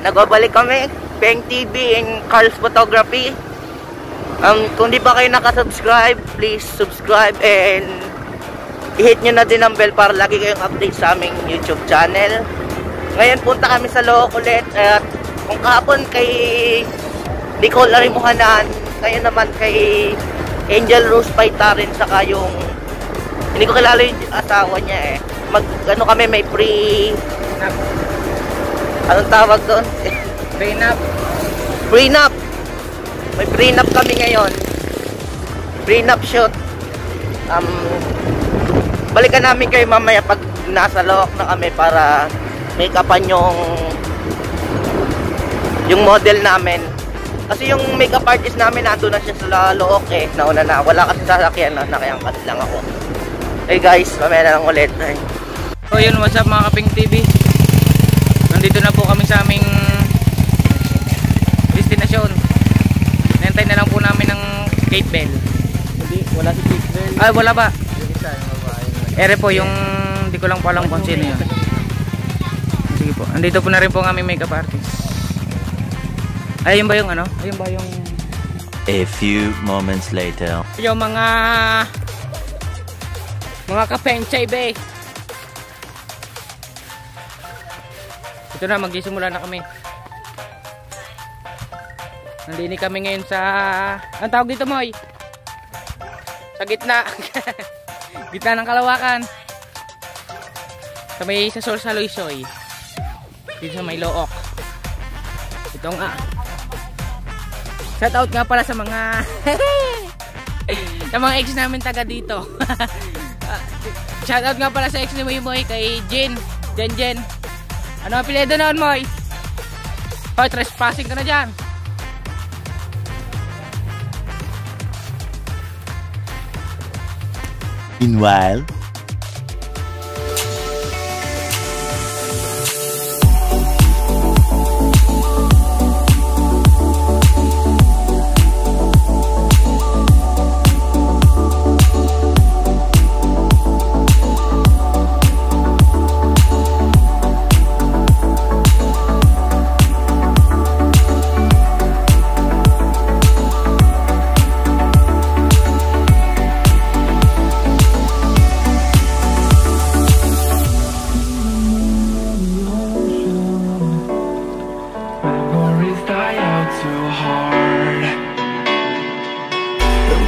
Nagbabalik kami, Peng TV and Carl's Photography. Kung di pa kayo nakasubscribe, please subscribe and i-hit nyo na din ang bell para lagi kayong update sa aming YouTube channel. Ngayon punta kami sa Look ulit at kung kahapon kay Nicole Arimuhanan, kayo naman kay Angel Rose Paitarin, saka yung hindi ko kilala yung asawa niya ano kami, may anong tawag doon? Prenup. May prenup kami ngayon. Prenup shoot. Balikan namin kayo mamaya pag nasa Look na kami para make upan yung model namin. Kasi yung makeup artist namin nandun na siya sa Look nauna na. Wala kasi sasakyan na, nakayangkat lang ako. Hey guys, mamaya na lang ulit. So yun, what's up mga Kapeng TV? Nandito na po kami sa aming destinasyon. Nantay na lang po namin ng Kate Bell. Hindi, wala si Kate Bell. Ay, wala ba? Yung isa, yung babae. Ere po, yung hindi ko lang po alam kung sino yun. Sige po, andito po na rin po ang aming makeup artist. Ayun ba yung ano? Ayun ba yung... A few moments later. Yung mga kapenchay be. Ito na, magsisimula na kami. Nandini kami ngayon sa... Ang tawag dito, Moy? Sa gitna. Gitna ng Kalawakan. Sa Sol Saloysoy. Dito sa may Look. Ito nga. Shout out nga pala sa mga sa mga ex namin taga dito. Shout out nga pala sa ex ni Moy kay Jen. Ano ang apelyido noon, Moy? Hoy, trespassing ka na dyan. Meanwhile,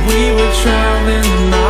we were traveling the night.